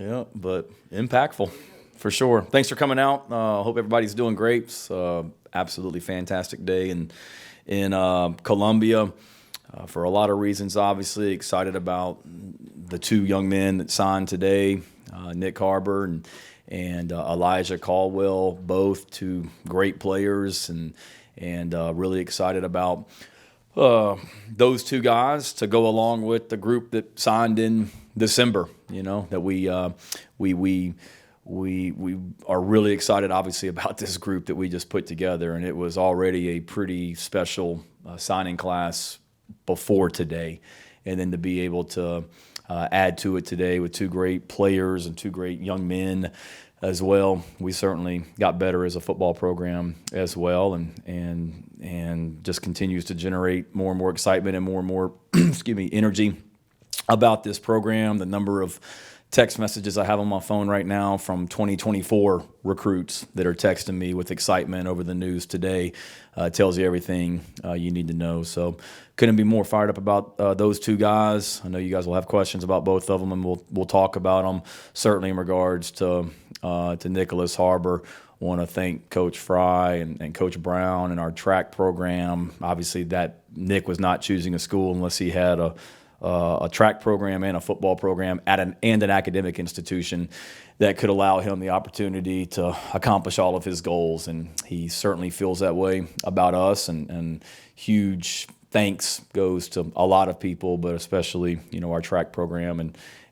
Yeah, but impactful for sure. Thanks for coming out. Hope everybody's doing great. It's absolutely fantastic day in Columbia for a lot of reasons. Obviously, excited about the two young men that signed today, Nick Harbor and Elijah Caldwell, both two great players, and really excited about those two guys to go along with the group that signed in December. You know that we are really excited, obviously, about this group that we just put together, and it was already a pretty special signing class before today, and then to be able to add to it today with two great players and two great young men as well. We certainly got better as a football program as well, and just continues to generate more and more excitement and more excuse me, energy about this program. The number of text messages I have on my phone right now from 2024 recruits that are texting me with excitement over the news today tells you everything you need to know. So couldn't be more fired up about those two guys. I know you guys will have questions about both of them, and we'll talk about them. Certainly in regards to Nicholas Harbor, want to thank Coach Fry and Coach Brown and our track program. Obviously, that Nick was not choosing a school unless he had a track program and a football program and an academic institution that could allow him the opportunity to accomplish all of his goals. And he certainly feels that way about us. And huge thanks goes to a lot of people, but especially, our track program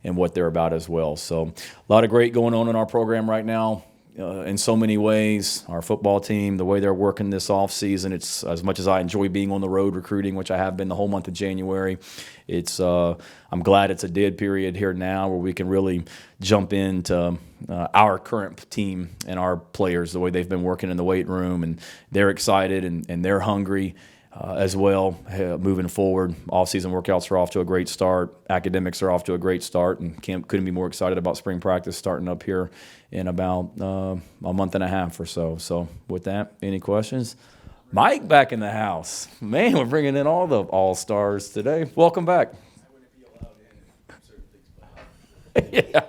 and what they're about as well. So a lot of great going on in our program right now. In so many ways, our football team, the way they're working this off season, it's as much as I enjoy being on the road recruiting, which I have been the whole month of January. I'm glad it's a dead period here now where we can really jump into our current team and our players, the way they've been working in the weight room, and they're excited and they're hungry. As well, moving forward. Off-season workouts are off to a great start. Academics are off to a great start, and couldn't be more excited about spring practice starting up here in about a month and a half or so. So with that, any questions? Mike back in the house. Man, we're bringing in all the all-stars today. Welcome back. Yeah.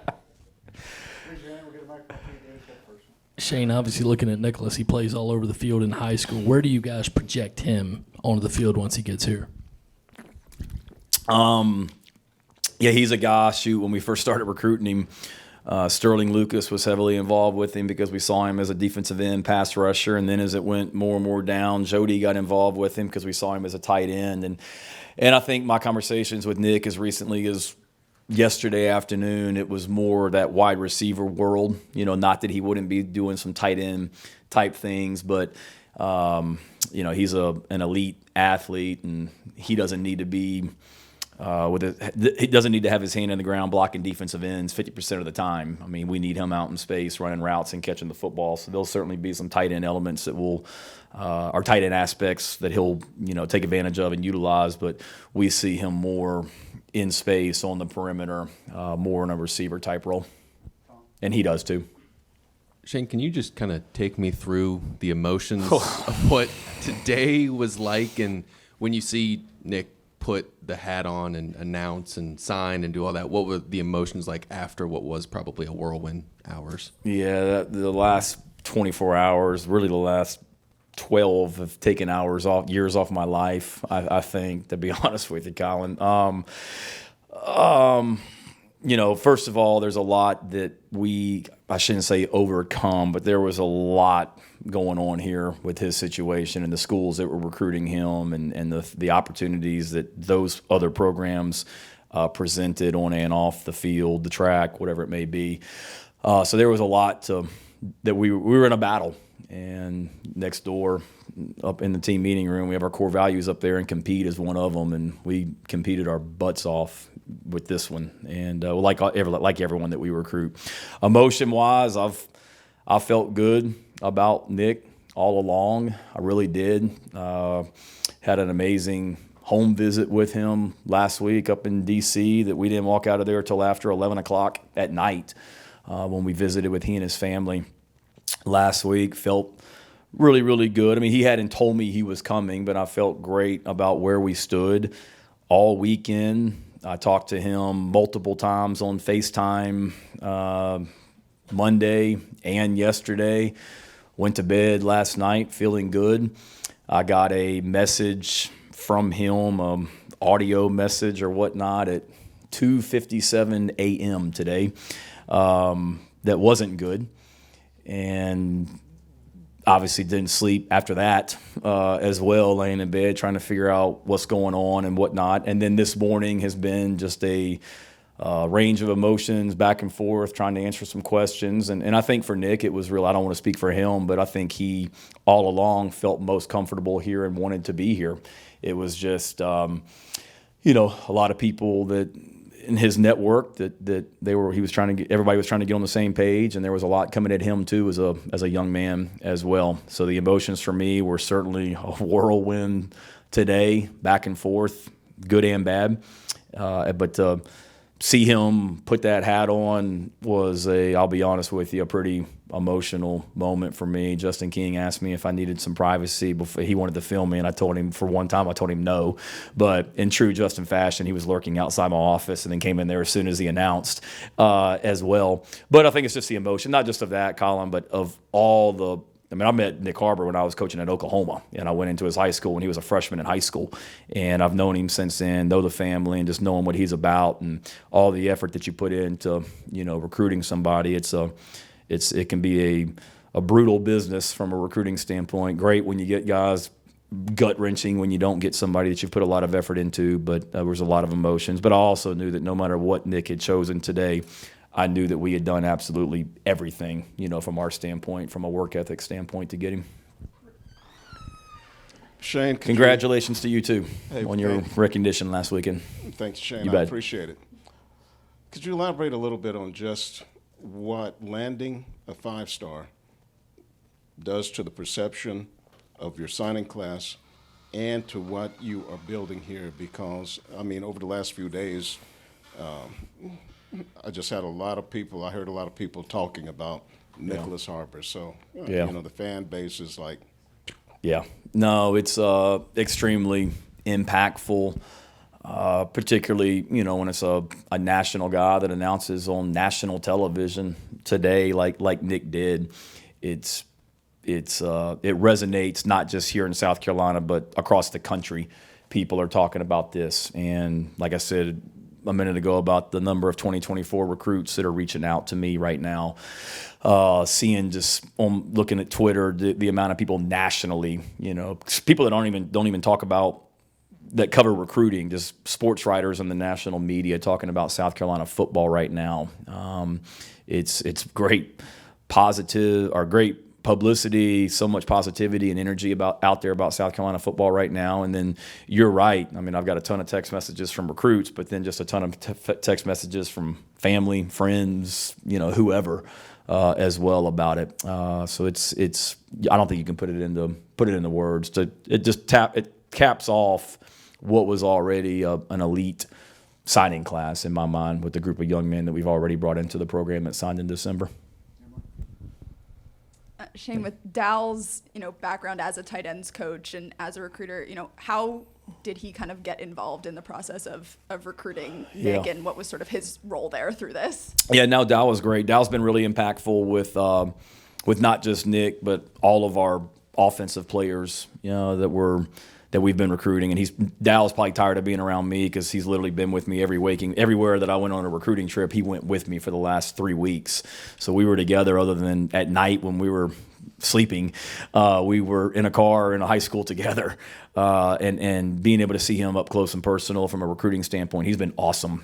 Shane, obviously looking at Nicholas, he plays all over the field in high school. Where do you guys project him onto the field once he gets here? Yeah, he's a guy, when we first started recruiting him, Sterling Lucas was heavily involved with him because we saw him as a defensive end pass rusher, and then as it went more and more down, Jody got involved with him because we saw him as a tight end. And I think my conversations with Nick as recently as yesterday afternoon, it was more that wide receiver world, not that he wouldn't be doing some tight end type things, but he's an elite athlete, and he doesn't need to be he doesn't need to have his hand in the ground blocking defensive ends 50% of the time. I mean, we need him out in space running routes and catching the football. So there'll certainly be some tight end elements that will or tight end aspects that he'll take advantage of and utilize, but we see him more in space on the perimeter, more in a receiver type role, and he does too. Shane, can you just kind of take me through the emotions of what today was like, and when you see Nick put the hat on and announce and sign and do all that, what were the emotions like after what was probably a whirlwind hours? Yeah, the last 24 hours, really the last 12 have taken years off my life, I think, to be honest with you, Colin. First of all, there's a lot that I shouldn't say overcome, but there was a lot going on here with his situation and the schools that were recruiting him and the opportunities that those other programs presented on and off the field, the track, whatever it may be. So there was a lot that we were in a battle. And next door, up in the team meeting room, we have our core values up there, and compete is one of them. And we competed our butts off with this one, and like everyone that we recruit. Emotion-wise, I felt good about Nick all along. I really did. Had an amazing home visit with him last week up in D.C. that we didn't walk out of there until after 11 o'clock at night when we visited with he and his family. Last week, felt really, really good. I mean, he hadn't told me he was coming, but I felt great about where we stood all weekend. I talked to him multiple times on FaceTime Monday and yesterday. Went to bed last night feeling good. I got a message from him, audio message or whatnot at 2:57 a.m. today that wasn't good. And obviously didn't sleep after that as well, laying in bed trying to figure out what's going on and whatnot. And then this morning has been just a range of emotions back and forth, trying to answer some questions. And I think for Nick, it was real. I don't want to speak for him, but I think he all along felt most comfortable here and wanted to be here. It was just, a lot of people that in his network everybody was trying to get on the same page, and there was a lot coming at him too as a young man as well. So the emotions for me were certainly a whirlwind today, back and forth, good and bad. But see him put that hat on was I'll be honest with you, a pretty emotional moment for me. Justin King asked me if I needed some privacy before he wanted to film me, and I told him no. But in true Justin fashion, he was lurking outside my office and then came in there as soon as he announced as well. But I think it's just the emotion, not just of that, Colin, but of all the I met Nick Harbor when I was coaching at Oklahoma, and I went into his high school when he was a freshman in high school. And I've known him since then, know the family, and just knowing what he's about and all the effort that you put into, recruiting somebody. It can be a brutal business from a recruiting standpoint. Great when you get guys, gut-wrenching when you don't get somebody that you put a lot of effort into, but there was a lot of emotions. But I also knew that no matter what Nick had chosen today, I knew that we had done absolutely everything, from our standpoint, from a work ethic standpoint, to get him. Shane, congratulations to you too on your recognition last weekend. Thanks, Shane. You I bet. appreciate it. Could you elaborate a little bit on just what landing a 5-star does to the perception of your signing class and to what you are building here? Because, over the last few days, I just had I heard a lot of people talking about Nicholas Harbor. So, the fan base is like. Yeah. No, it's extremely impactful, particularly, when it's a national guy that announces on national television today like Nick did. It resonates not just here in South Carolina, but across the country. People are talking about this. And like I said a minute ago about the number of 2024 recruits that are reaching out to me right now, seeing just looking at Twitter, the amount of people nationally, people that don't even talk about that cover recruiting, just sports writers in the national media talking about South Carolina football right now. It's great great publicity, so much positivity and energy out there about South Carolina football right now. And then you're right. I've got a ton of text messages from recruits, but then just a ton of text messages from family, friends, whoever as well about it. So it's I don't think you can put it into words. It caps off what was already an elite signing class in my mind with the group of young men that we've already brought into the program that signed in December. Shane, with Dow's, background as a tight ends coach and as a recruiter, how did he kind of get involved in the process of recruiting Nick, and what was sort of his role there through this? Yeah, no, Dow was great. Dow's been really impactful with not just Nick, but all of our offensive players, that we've been recruiting. And Dow's probably tired of being around me because he's literally been with me everywhere that I went on a recruiting trip. He went with me for the last 3 weeks. So we were together other than at night when we were sleeping. We were in a car in a high school together. And being able to see him up close and personal from a recruiting standpoint, he's been awesome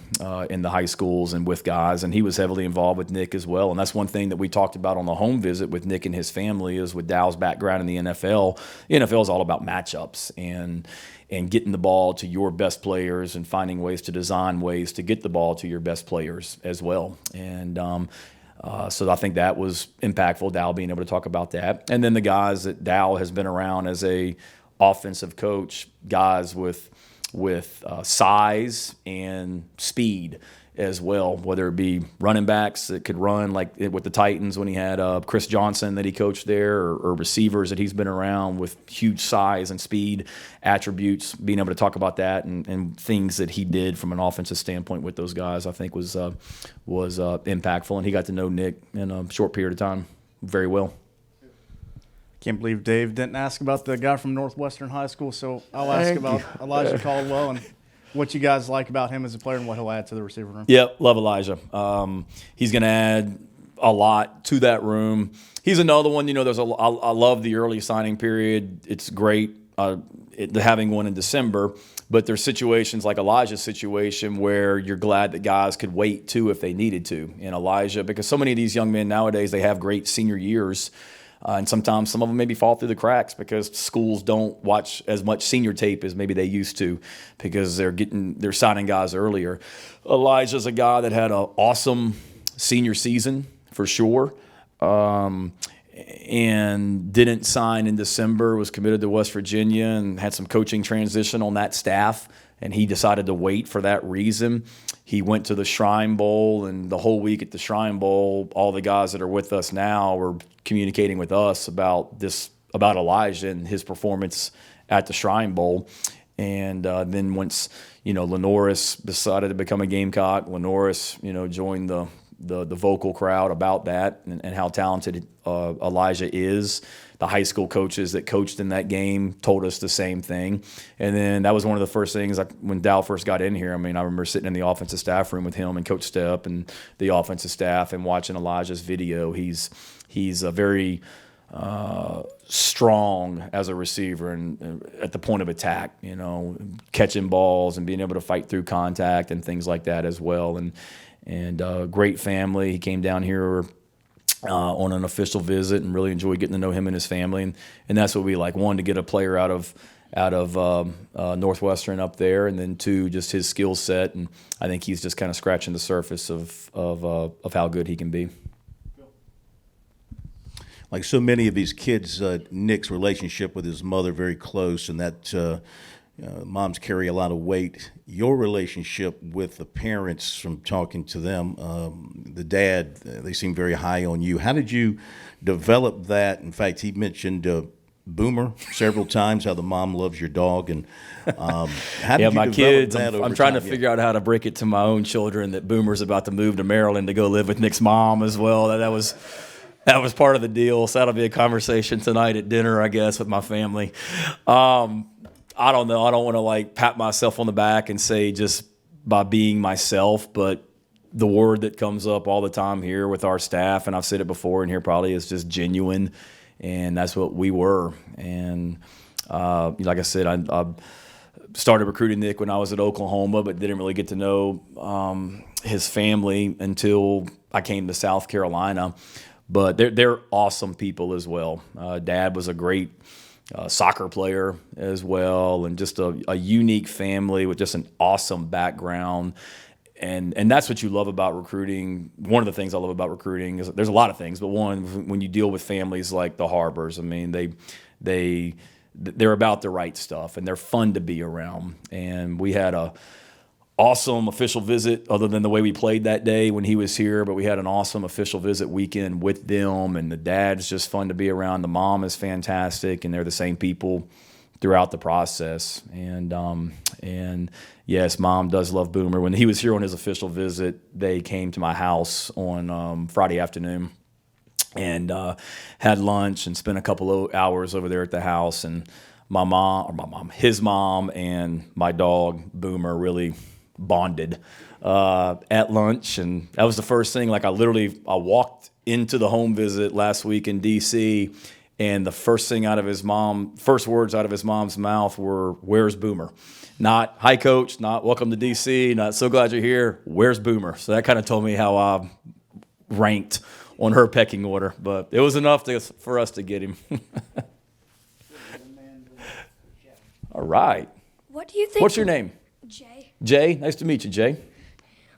in the high schools and with guys. And he was heavily involved with Nick as well. And that's one thing that we talked about on the home visit with Nick and his family is with Dow's background in the NFL. The NFL is all about matchups and getting the ball to your best players and finding ways to design ways to get the ball to your best players as well. And so I think that was impactful, Dow being able to talk about that. And then the guys that Dow has been around as a offensive coach, guys with size and speed as well, whether it be running backs that could run like with the Titans when he had Chris Johnson that he coached there, or receivers that he's been around with huge size and speed attributes. Being able to talk about that and things that he did from an offensive standpoint with those guys, I think was impactful. And he got to know Nick in a short period of time very well. Can't believe Dave didn't ask about the guy from Northwestern High School, so I'll ask about Elijah Caldwell and what you guys like about him as a player and what he'll add to the receiver room. Yep, love Elijah. He's going to add a lot to that room. He's another one, I love the early signing period. It's great having one in December, but there's situations like Elijah's situation where you're glad that guys could wait too if they needed to. And Elijah, because so many of these young men nowadays, they have great senior years. And sometimes some of them maybe fall through the cracks because schools don't watch as much senior tape as maybe they used to because they're signing guys earlier. Elijah's a guy that had an awesome senior season for sure, and didn't sign in December, was committed to West Virginia and had some coaching transition on that staff, and he decided to wait for that reason. He went to the Shrine Bowl, and the whole week at the Shrine Bowl, all the guys that are with us now were communicating with us about Elijah and his performance at the Shrine Bowl. And then once, Lenoris decided to become a Gamecock, Lenoris, joined the vocal crowd about that and how talented Elijah is. The high school coaches that coached in that game told us the same thing. And then that was one of the first things, like when Dow first got in here. I rember sitting in the offensive staff room with him and Coach Stepp and the offensive staff and watching Elijah's video. He's a very strong as a receiver and at the point of attack, catching balls and being able to fight through contact and things like that as well. And great family. He came down here on an official visit and really enjoyed getting to know him and his family. And that's what we like. One, to get a player out of Northwestern up there, and then two, just his skill set. And I think he's just kind of scratching the surface of how good he can be. Like so many of these kids, Nick's relationship with his mother very close, and that moms carry a lot of weight. Your relationship with the parents, from talking to them, the dad, they seem very high on you. How did you develop that? In fact, he mentioned Boomer several times, how the mom loves your dog. And how did you my develop kids, that over I'm trying time? to figure out how to break it to my own children that Boomer's about to move to Maryland to go live with Nick's mom as well. That was part of the deal. So that'll be a conversation tonight at dinner, I guess, with my family. I don't know. I don't want to pat myself on the back and say just by being myself, but the word that comes up all the time here with our staff, and I've said it before in here probably, is just genuine, and that's what we were. And like I said, I started recruiting Nick when I was at Oklahoma, but didn't really get to know his family until I came to South Carolina. But they're awesome people as well. Dad was a great soccer player as well, and just a unique family with just an awesome background. And that's what you love about recruiting. One of the things I love about recruiting is there's a lot of things, but one, when you deal with families like the Harbors, they're about the right stuff and they're fun to be around. And we had a awesome official visit, other than the way we played that day when he was here, but we had an awesome official visit weekend with them, and the dad's just fun to be around. The mom is fantastic, and they're the same people throughout the process. And yes, Mom does love Boomer. When he was here on his official visit, they came to my house on Friday afternoon and had lunch and spent a couple of hours over there at the house. And his mom and my dog Boomer really bonded at lunch, and that was the first thing. I walked into the home visit last week in DC, and the first words out of his mom's mouth were, "Where's Boomer?" Not "Hi, Coach," not "Welcome to DC," not "So glad you're here." "Where's Boomer?" So that kind of told me how I ranked on her pecking order, but it was enough for us to get him. All right. What do you think? What's your name? Jay. Jay. Nice to meet you, Jay.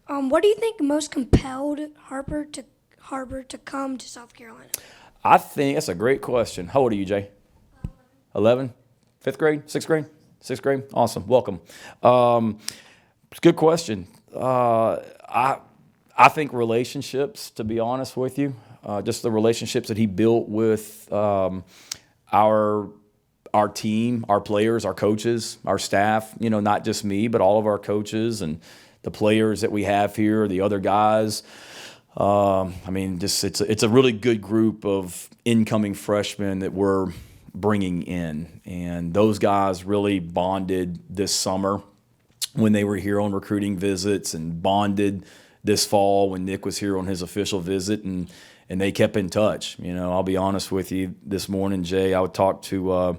What do you think most compelled Harbor to come to South Carolina? I think that's a great question. How old are you, Jay? 11? 5th grade? 6th grade? 6th grade? Awesome. Welcome. Good question. I think relationships, to be honest with you, just the relationships that he built with our team, our players, our coaches, our staff, not just me, but all of our coaches and the players that we have here, the other guys. It's a really good group of incoming freshmen that we're bringing in. And those guys really bonded this summer when they were here on recruiting visits, and bonded this fall when Nick was here on his official visit, and they kept in touch. I'll be honest with you, this morning, Jay, I would talk to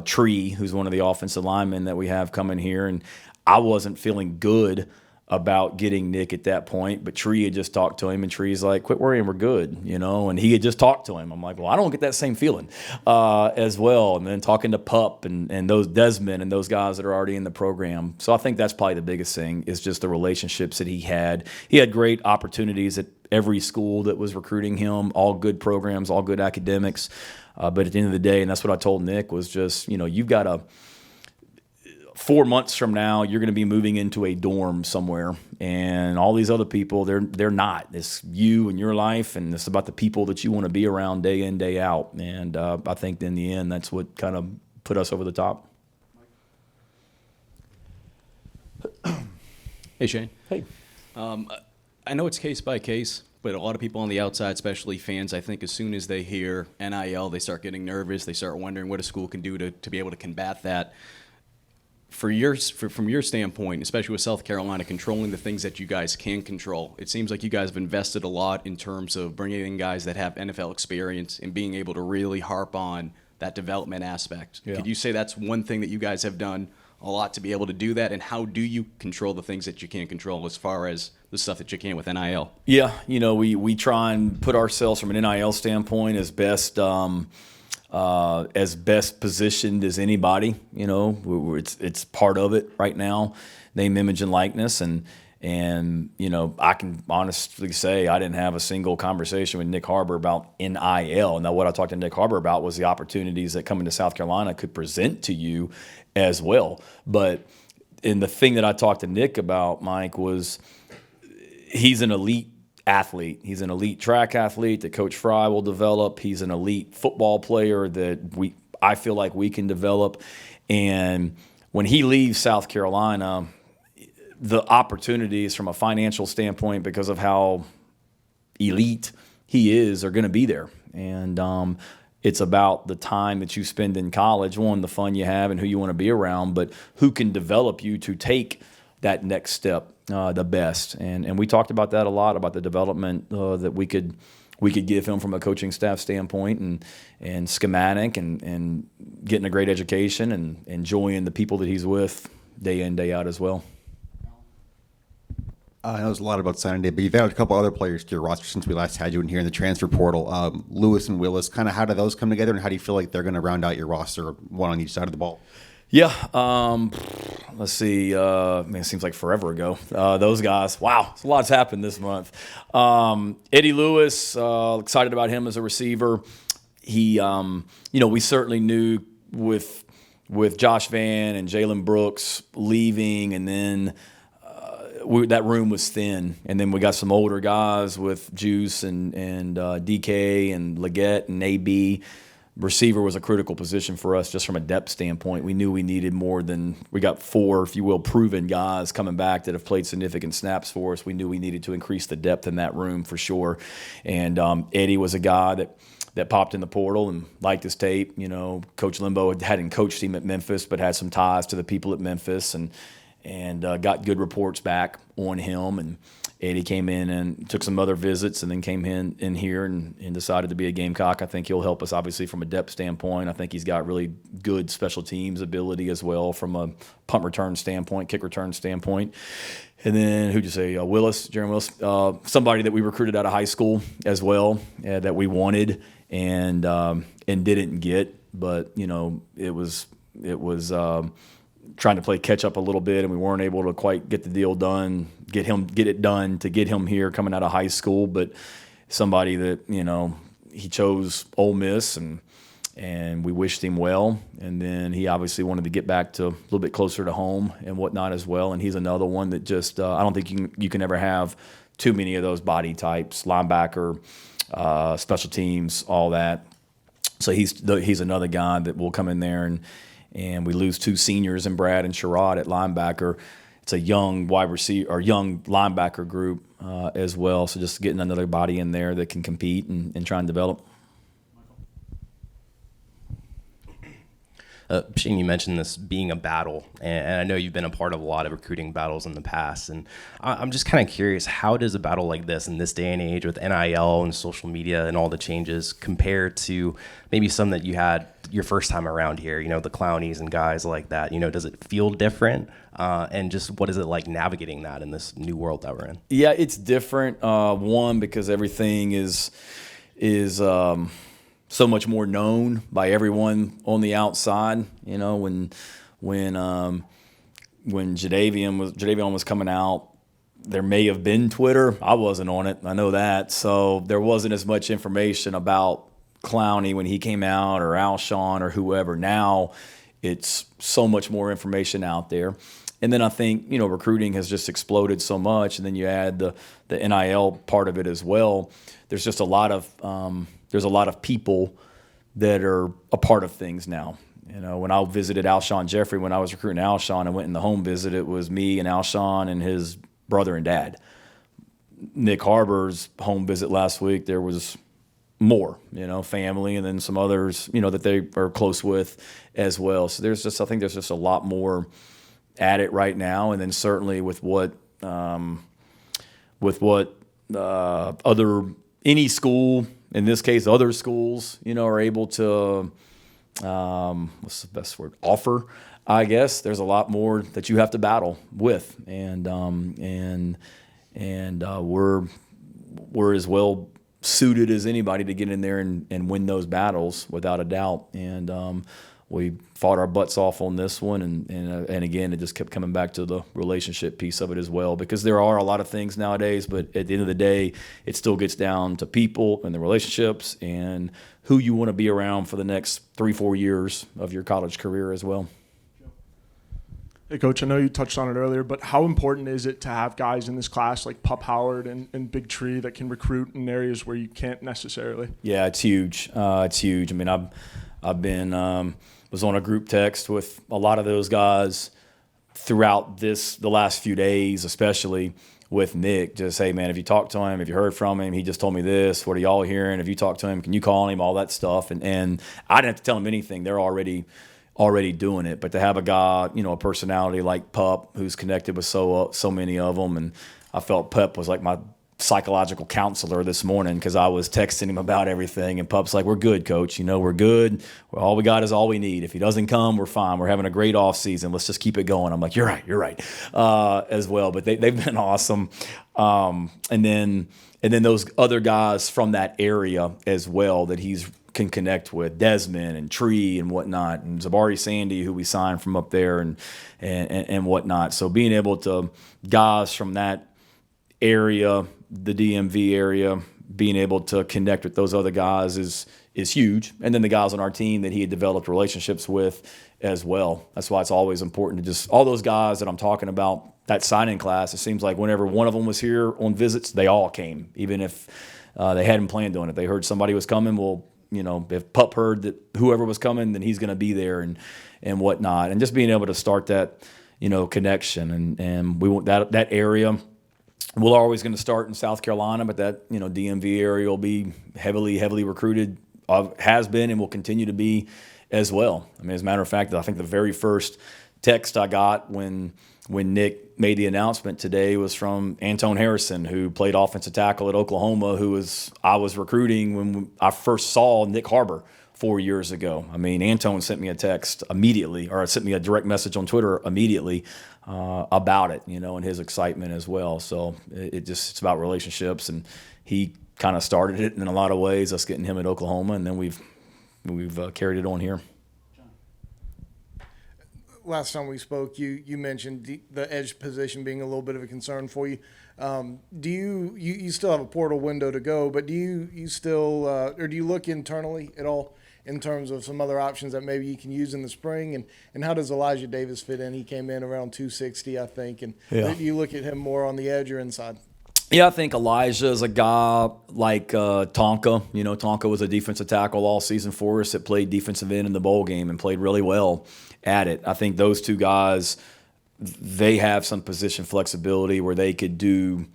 Tree, who's one of the offensive linemen that we have coming here, and I wasn't feeling good about getting Nick at that point, but Tree had just talked to him, and Tree's like, quit worrying, we're good, and he had just talked to him. I'm like, well, I don't get that same feeling as well. And then talking to Pup and those Desmond and those guys that are already in the program. So I think that's probably the biggest thing, is just the relationships that he had. He had great opportunities at every school that was recruiting him, all good programs, all good academics. But at the end of the day, and that's what I told Nick, was just, you've got to, 4 months from now, you're going to be moving into a dorm somewhere, and all these other people, they're not. It's you and your life, and it's about the people that you want to be around day in, day out. And I think in the end, that's what kind of put us over the top. Hey, Shane. Hey. I know it's case by case, but a lot of people on the outside, especially fans, I think as soon as they hear NIL, they start getting nervous. They start wondering what a school can do to be able to combat that. From your standpoint, especially with South Carolina, controlling the things that you guys can control, it seems like you guys have invested a lot in terms of bringing in guys that have NFL experience and being able to really harp on that development aspect. Yeah. Could you say that's one thing that you guys have done a lot to be able to do that, and how do you control the things that you can't control as far as the stuff that you can with NIL? Yeah, we try and put ourselves from an NIL standpoint as best positioned as anybody. It's part of it right now, name, image, and likeness. And I can honestly say I didn't have a single conversation with Nick Harbor about NIL. Now, what I talked to Nick Harbor about was the opportunities that coming to South Carolina could present to you as well. And the thing that I talked to Nick about, Mike, was he's an elite athlete. He's an elite track athlete that Coach Fry will develop. He's an elite football player that I feel like we can develop. And when he leaves South Carolina, the opportunities from a financial standpoint, because of how elite he is, are going to be there. And it's about the time that you spend in college, one, the fun you have and who you want to be around, but who can develop you to take that next step the best. And we talked about that a lot, about the development that we could give him from a coaching staff standpoint, and schematic, and getting a great education and enjoying the people that he's with day in, day out as well. I know there's a lot about signing day, but you've added a couple other players to your roster since we last had you in here in the transfer portal. Lewis and Willis, kind of how do those come together, and how do you feel like they're going to round out your roster, one on each side of the ball? Yeah, let's see. It seems like forever ago. Those guys, wow, a lot's happened this month. Eddie Lewis, excited about him as a receiver. He, we certainly knew with Josh Van and Jalen Brooks leaving, and then that room was thin. And then we got some older guys with Juice and DK and Leggett and AB. Receiver was a critical position for us just from a depth standpoint. We knew we needed more than – we got 4, if you will, proven guys coming back that have played significant snaps for us. We knew we needed to increase the depth in that room for sure. And Eddie was a guy that popped in the portal and liked his tape. Coach Limbo hadn't coached him at Memphis, but had some ties to the people at Memphis, and got good reports back on him. And Eddie came in and took some other visits, and then came in here and decided to be a Gamecock. I think he'll help us, obviously, from a depth standpoint. I think he's got really good special teams ability as well from a punt return standpoint, kick return standpoint. And then who'd you say? Jeremy Willis, somebody that we recruited out of high school as well, that we wanted and didn't get. But, it was trying to play catch up a little bit, and we weren't able to quite get the deal done, get it done to get him here coming out of high school. But somebody that, he chose Ole Miss, and and we wished him well. And then he obviously wanted to get back to a little bit closer to home and whatnot as well. And he's another one that just I don't think you can ever have too many of those body types, linebacker, special teams, all that. So he's another guy that will come in there, and we lose 2 seniors in Brad and Sherrod at linebacker. It's a young wide receiver or young linebacker group as well. So just getting another body in there that can compete and try and develop. Shane, you mentioned this being a battle, and I know you've been a part of a lot of recruiting battles in the past, and I'm just kind of curious, how does a battle like this in this day and age with NIL and social media and all the changes compare to maybe some that you had your first time around here, the Clownies and guys like that? Does it feel different? And just what is it like navigating that in this new world that we're in? Yeah, it's different. One, because everything is so much more known by everyone on the outside. When Jadeveon was coming out, there may have been Twitter. I wasn't on it. I know that. So there wasn't as much information about Clowney when he came out, or Alshon, or whoever. Now it's so much more information out there. And then I think, recruiting has just exploded so much. And then you add the NIL part of it as well. There's just a lot of people that are a part of things now. When I visited Alshon Jeffrey, when I was recruiting Alshon and went in the home visit, it was me and Alshon and his brother and dad. Nick Harbor's home visit last week, there was more, family, and then some others, that they are close with as well. So I think there's just a lot more at it right now. And then certainly with what any school, in this case, other schools, are able to, what's the best word? Offer, I guess. There's a lot more that you have to battle with, and we're as well suited as anybody to get in there and win those battles without a doubt. And we fought our butts off on this one, and again, it just kept coming back to the relationship piece of it as well, because there are a lot of things nowadays, but at the end of the day, it still gets down to people and the relationships and who you want to be around for the next 3-4 years of your college career as well. Hey, Coach, I know you touched on it earlier, but how important is it to have guys in this class like Pup Howard and Big Tree that can recruit in areas where you can't necessarily? Yeah, it's huge. It's huge. I mean, I've been was on a group text with a lot of those guys throughout the last few days, especially with Nick. Just, hey, man, have you talked to him? Have you heard from him? He just told me this. What are y'all hearing? Have you talked to him? Can you call him? All that stuff. And I didn't have to tell him anything. They're already doing it. But to have a guy, a personality like Pup, who's connected with so many of them, and I felt Pup was like my psychological counselor this morning, because I was texting him about everything, and Pup's like, we're good, Coach. We're good. All we got is all we need. If he doesn't come, we're fine. We're having a great off season. Let's just keep it going. I'm like, you're right, as well. But they've been awesome. And then those other guys from that area as well that he's can connect with, Desmond and Tree and whatnot, and Zabari Sandy, who we signed from up there and whatnot. So being able to, guys from that area, the DMV area, being able to connect with those other guys is huge. And then the guys on our team that he had developed relationships with as well. That's why it's always important to just, all those guys that I'm talking about, that signing class, it seems like whenever one of them was here on visits, they all came, even if they hadn't planned on it. They heard somebody was coming. Well, if Pup heard that whoever was coming, then he's going to be there and whatnot. And just being able to start that, connection. And we want that area. We're always going to start in South Carolina, but that, DMV area will be heavily recruited, has been and will continue to be as well. I mean, as a matter of fact, I think the very first text I got when Nick made the announcement today was from Antone Harrison, who played offensive tackle at Oklahoma, I was recruiting when I first saw Nick Harbor 4 years ago. I mean, Antone sent me a text immediately, or sent me a direct message on Twitter immediately about it, and his excitement as well. So it's about relationships, and he kind of started it in a lot of ways, us getting him at Oklahoma, and then we've carried it on here. Last time we spoke, you mentioned the edge position being a little bit of a concern for you. Do you still have a portal window to go, but do you still or do you look internally at all in terms of some other options that maybe you can use in the spring? And how does Elijah Davis fit in? He came in around 260, I think. And do you look at him more on the edge or inside? Yeah, I think Elijah is a guy like Tonka. You know, Tonka was a defensive tackle all season for us that played defensive end in the bowl game and played really well at it. I think those two guys, they have some position flexibility where they could do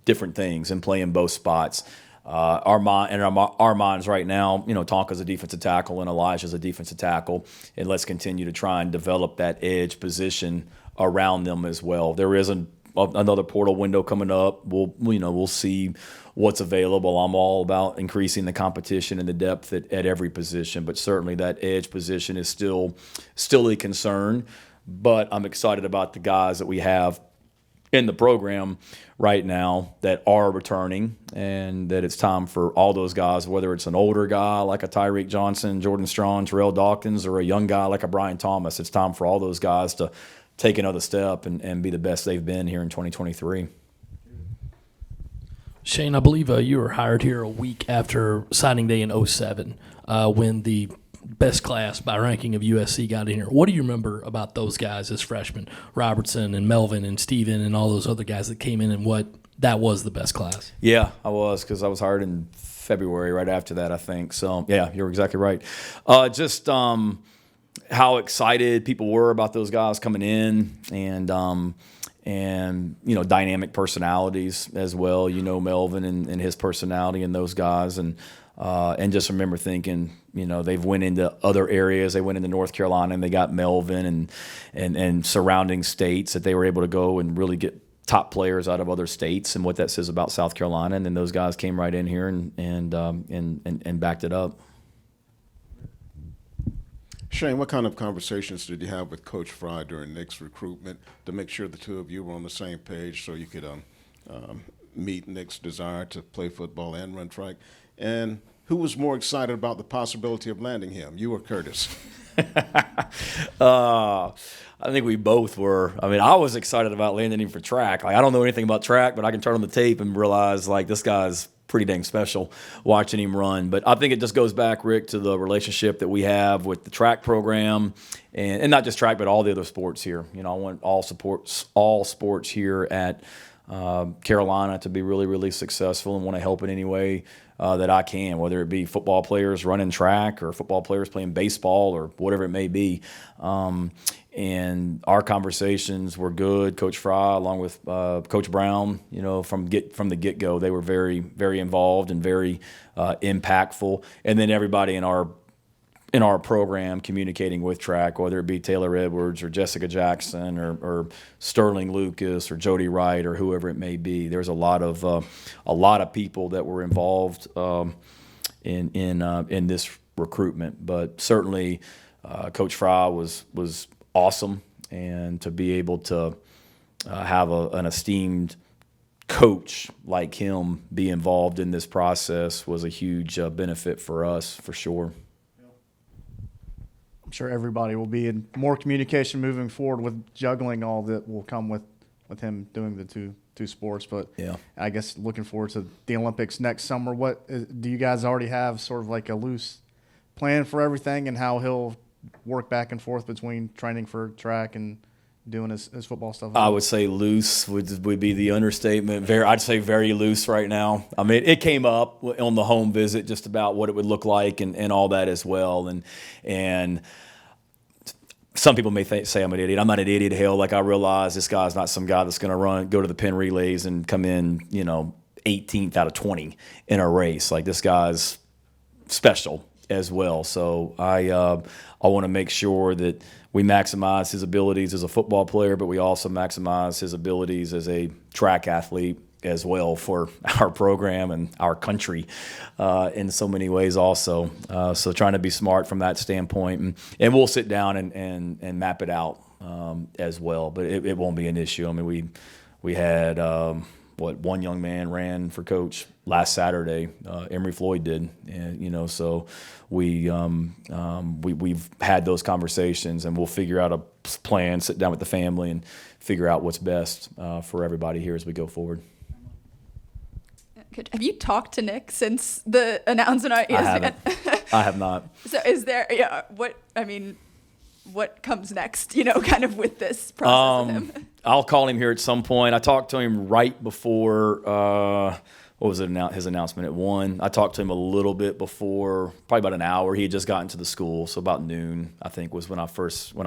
different things and play in both spots. Our minds right now, you know, Tonka's a defensive tackle and Elijah's a defensive tackle, and let's continue to try and develop that edge position around them as well. There is another portal window coming up. We'll see what's available. I'm all about increasing the competition and the depth at every position, but certainly that edge position is still a concern. But I'm excited about the guys that we have in the program right now that are returning, and that it's time for all those guys, whether it's an older guy like a Tyreek Johnson, Jordan Strong, Terrell Dawkins, or a young guy like a Brian Thomas. It's time for all those guys to take another step and be the best they've been here in 2023. Shane, I believe you were hired here a week after signing day in 07 when the best class by ranking of USC got in here. What do you remember about those guys as freshmen, Robertson and Melvin and Steven and all those other guys that came in, and what that was the best class? Yeah, I was, because I was hired in February right after that, I think. So, yeah, you're exactly right. Just how excited people were about those guys coming in, and you know, dynamic personalities as well. You know, Melvin and his personality and those guys, and just remember thinking, you know, they've went into other areas. They went into North Carolina and they got Melvin and surrounding states, that they were able to go and really get top players out of other states, and what that says about South Carolina. And then those guys came right in here and backed it up. Shane, what kind of conversations did you have with Coach Fry during Nick's recruitment to make sure the two of you were on the same page so you could meet Nick's desire to play football and run track? And who was more excited about the possibility of landing him, you or Curtis? I think we both were. I mean, I was excited about landing him for track. Like, I don't know anything about track, but I can turn on the tape and realize, like, this guy's pretty dang special watching him run. But I think it just goes back, Rick, to the relationship that we have with the track program, and not just track, but all the other sports here. You know, I want all sports here at Carolina to be really, really successful, and want to help in any way that I can, whether it be football players running track or football players playing baseball or whatever it may be. And our conversations were good. Coach Fry, along with Coach Brown, you know, from the get-go, they were very, very involved and very impactful. And then everybody in our program communicating with track, whether it be Taylor Edwards or Jessica Jackson or Sterling Lucas or Jody Wright or whoever it may be. There's a lot of people that were involved in this recruitment, but certainly Coach Fry was awesome, and to be able to have an esteemed coach like him be involved in this process was a huge benefit for us, for sure. I'm sure everybody will be in more communication moving forward with juggling all that will come with him doing the two sports. But yeah, I guess looking forward to the Olympics next summer. What do you guys already have sort of like a loose plan for everything, and how he'll work back and forth between training for track and doing his football stuff? I would say loose would be the understatement. I'd say very loose right now. I mean, it came up on the home visit just about what it would look like and all that as well. And some people may say I'm an idiot. I'm not an idiot. Hell, like, I realize this guy's not some guy that's going to go to the Penn relays and come in, you know, 18th out of 20 in a race. Like, this guy's special as well. So I want to make sure that we maximize his abilities as a football player, but we also maximize his abilities as a track athlete as well for our program and our country in so many ways also. So trying to be smart from that standpoint. And we'll sit down and map it out as well. But it won't be an issue. I mean, we had one young man ran for coach last Saturday. Emory Floyd did, and you know, so we've had those conversations, and we'll figure out a plan, sit down with the family, and figure out what's best for everybody here as we go forward. Have you talked to Nick since the announcement? I haven't. I have not. So is there, what comes next, kind of with this process with him? I'll call him here at some point. I talked to him right before, what was it, his announcement at 1. I talked to him a little bit before, probably about an hour. He had just gotten to the school, so about noon, I think, was when I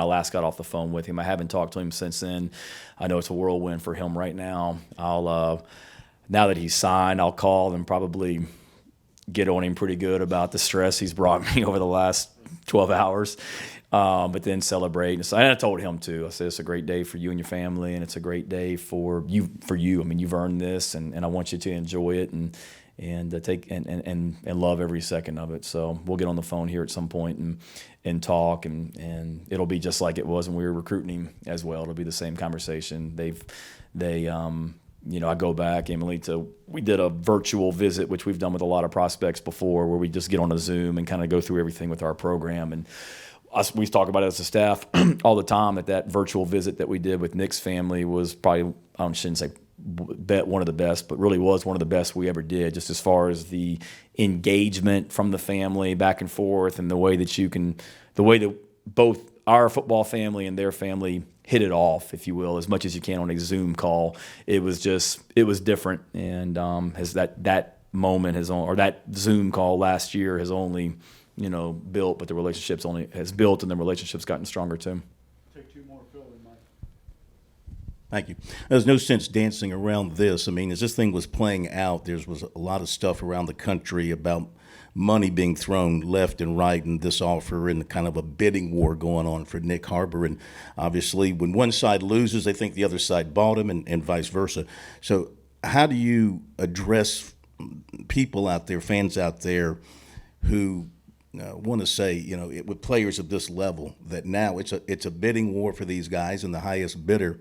last got off the phone with him. I haven't talked to him since then. I know it's a whirlwind for him right now. Now that he's signed, I'll call and probably get on him pretty good about the stress he's brought me over the last 12 hours. But then celebrate. And I told him too. I said it's a great day for you and your family, and it's a great day for you. I mean, you've earned this, and I want you to enjoy it and take and love every second of it. So we'll get on the phone here at some point and talk, and it'll be just like it was when we were recruiting him as well. It'll be the same conversation. I go back, Emily, we did a virtual visit, which we've done with a lot of prospects before, where we just get on a Zoom and kind of go through everything with our program. And we talk about it as a staff all the time, that virtual visit that we did with Nick's family was probably, I shouldn't say one of the best, but really was one of the best we ever did, just as far as the engagement from the family back and forth, and the way that both our football family and their family hit it off, if you will, as much as you can on a Zoom call. It was different. And that moment that Zoom call last year has only built, but the relationships has built, and the relationships gotten stronger too. Take 2 more, Phil, Mike. Thank you. There's no sense dancing around this. I mean, as this thing was playing out, there was a lot of stuff around the country about money being thrown left and right, and this offer, and kind of a bidding war going on for Nick Harbor. And obviously, when one side loses, they think the other side bought him, and vice versa. So how do you address people out there, fans out there, who want to say, with players of this level, that now it's a bidding war for these guys, and the highest bidder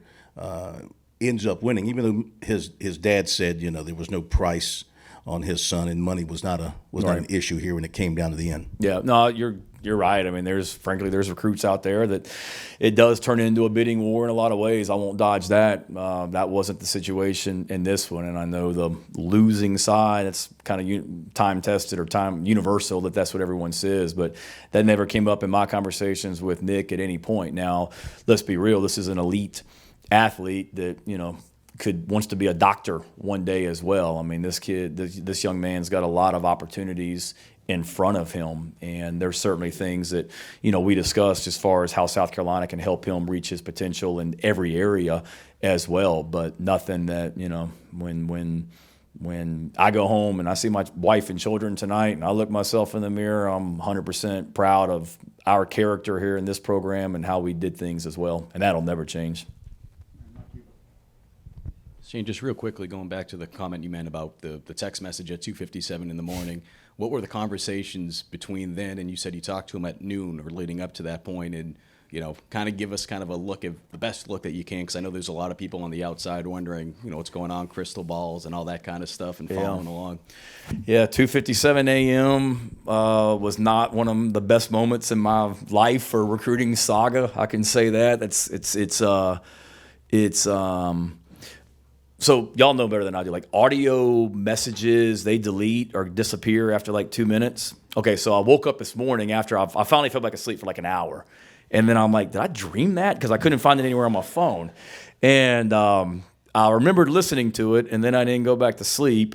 ends up winning, even though his dad said, there was no price on his son, and money was not an issue here when it came down to the end. Yeah, no, you're right. I mean, there's recruits out there that it does turn into a bidding war in a lot of ways. I won't dodge that. That wasn't the situation in this one, and I know the losing side, it's kind of time tested or time universal that's what everyone says, but that never came up in my conversations with Nick at any point. Now, let's be real. This is an elite athlete that wants to be a doctor one day as well. I mean, this young man's got a lot of opportunities in front of him, and there's certainly things that we discussed as far as how South Carolina can help him reach his potential in every area as well. But nothing that when I go home and I see my wife and children tonight, and I look myself in the mirror, I'm 100% proud of our character here in this program and how we did things as well, and that'll never change. Shane, just real quickly, going back to the comment you made about the text message at 2:57 in the morning, what were the conversations between then and you said you talked to him at noon or leading up to that point, and kind of give us kind of a look at the best look that you can, because I know there's a lot of people on the outside wondering, what's going on, crystal balls and all that kind of stuff, and following along. Yeah, 2:57 a.m. Was not one of the best moments in my life for recruiting saga. I can say that. So y'all know better than I do. Like, audio messages, they delete or disappear after like 2 minutes. Okay, so I woke up this morning after I finally fell back asleep for like an hour. And then I'm like, did I dream that? Because I couldn't find it anywhere on my phone. And I remembered listening to it, and then I didn't go back to sleep.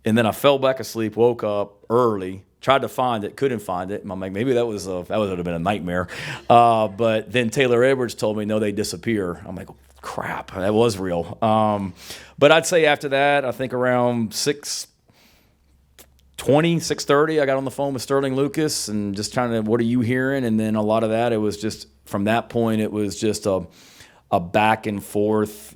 And then I fell back asleep, woke up early, tried to find it, couldn't find it. And I'm like, maybe that would have been a nightmare. But then Taylor Edwards told me, no, they disappear. I'm like, crap, that was real. But I'd say after that, I think around 6:20, 6:30, I got on the phone with Sterling Lucas and just trying to, what are you hearing? And then a lot of that, it was just, from that point, it was just a back and forth.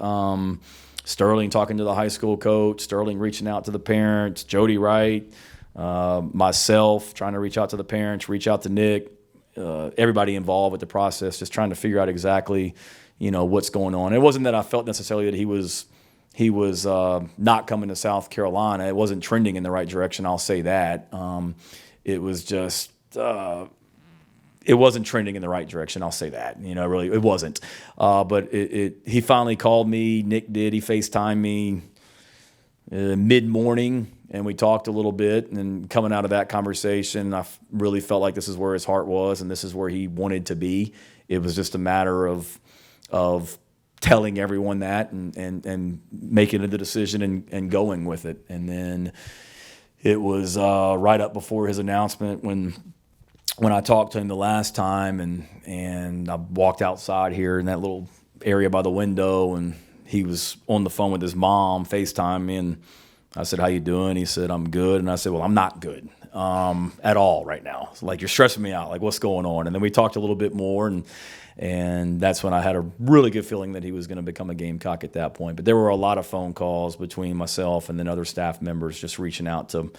Sterling talking to the high school coach, Sterling reaching out to the parents, Jody Wright, myself trying to reach out to the parents, reach out to Nick, everybody involved with the process, just trying to figure out exactly what's going on. It wasn't that I felt necessarily that he was not coming to South Carolina. It wasn't trending in the right direction, I'll say that. It was just it wasn't trending in the right direction, I'll say that. Really, it wasn't. But he finally called me. Nick did. He FaceTimed me mid-morning, and we talked a little bit. And coming out of that conversation, I really felt like this is where his heart was, and this is where he wanted to be. It was just a matter of telling everyone that and making the decision and going with it. And then it was right up before his announcement when I talked to him the last time, and I walked outside here in that little area by the window, and he was on the phone with his mom, FaceTime me, and I said, "How you doing?" He said, "I'm good." And I said, "Well, I'm not good at all right now. Like, you're stressing me out. Like, what's going on?" And then we talked a little bit more, and that's when I had a really good feeling that he was going to become a Gamecock at that point. But there were a lot of phone calls between myself and then other staff members just reaching out to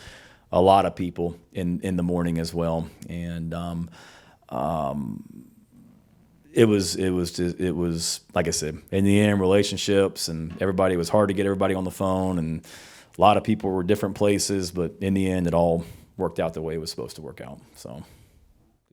a lot of people in the morning as well. And it was like I said, in the end, relationships, and everybody, it was hard to get everybody on the phone, and a lot of people were different places, but in the end, it all worked out the way it was supposed to work out. So.